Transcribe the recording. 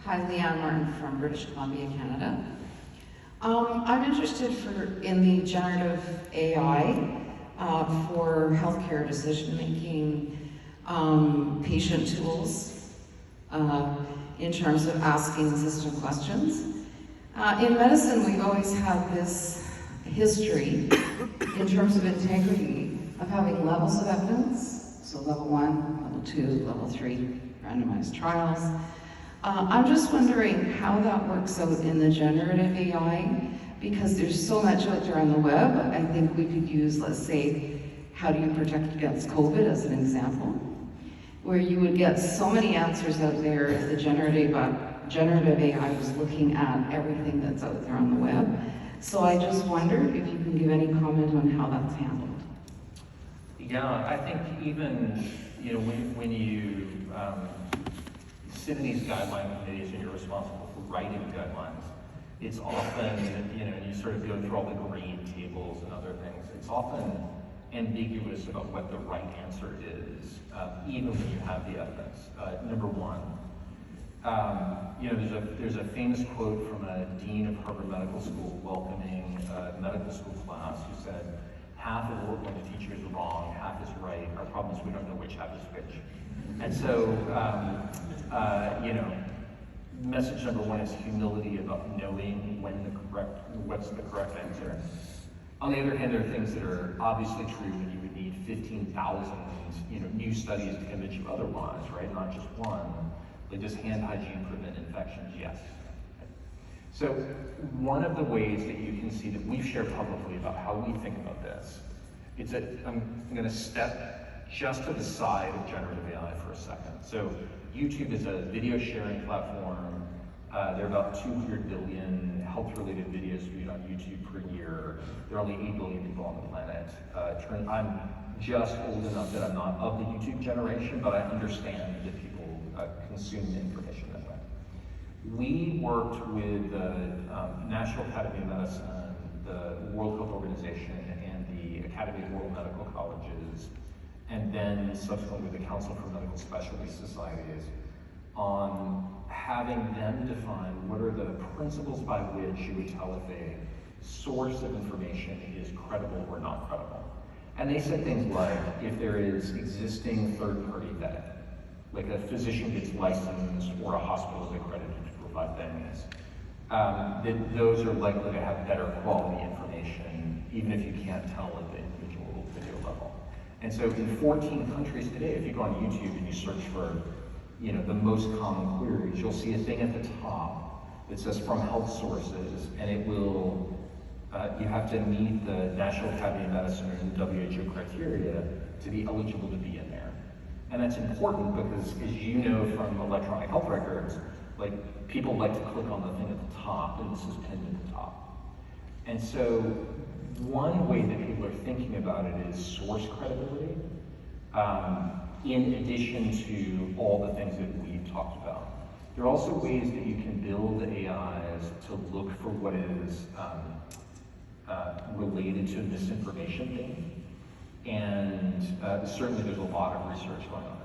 Hi, Leanne Martin from British Columbia, Canada. I'm interested in the generative AI for healthcare decision-making patient tools in terms of asking system questions. In medicine, we've always had this history in terms of integrity of having levels of evidence, so level 1, level 2, level 3, randomized trials. I'm just wondering how that works out in the generative AI, because there's so much out there on the web. I think we could use, let's say, how do you protect against COVID as an example, where you would get so many answers out there if the generative AI was looking at everything that's out there on the web. So I just wondered if you can give any comment on how that's handled. Yeah, I think even, when you sit in these guideline committees and you're responsible for writing guidelines, it's often, you sort of go through all the grade tables and other things. It's often ambiguous about what the right answer is, even when you have the evidence. Number one, there's a famous quote from a dean of Harvard Medical School welcoming a medical school class who said, "Half of what we're going to teach you is wrong, half is right. Our problem is we don't know which half is which." And so, message number one is humility about knowing what's the correct answer. On the other hand, there are things that are obviously true, and you would need 15,000, new studies to convince you otherwise, right? Not just one. Like, does hand hygiene prevent infections? Yes. So one of the ways that you can see that we've shared publicly about how we think about this, I'm going to step just to the side of generative AI for a second. So YouTube is a video sharing platform. There are about 200 billion health-related videos viewed on YouTube per year. There are only 8 billion people on the planet. I'm just old enough that I'm not of the YouTube generation, but I understand that people consume information that way. We worked with the National Academy of Medicine, the World Health Organization, and the Academy of World Medical Colleges, and then subsequently with the Council for Medical Specialty Societies, on having them define what are the principles by which you would tell if a source of information is credible or not credible. And they said things like, if there is existing third-party vetting, like a physician gets licensed or a hospital is accredited to provide things, that those are likely to have better quality information, even if you can't tell at the individual video level. And so in 14 countries today, if you go on YouTube and you search for the most common queries, you'll see a thing at the top that says from health sources, and it will, you have to meet the National Academy of Medicine and the WHO criteria to be eligible to be in there. And that's important because, as you know from electronic health records, like, people like to click on the thing at the top, and this is pinned at the top. And so one way that people are thinking about it is source credibility, in addition to all the things that we've talked about. There are also ways that you can build AIs to look for what is related to misinformation thing. And certainly there's a lot of research going on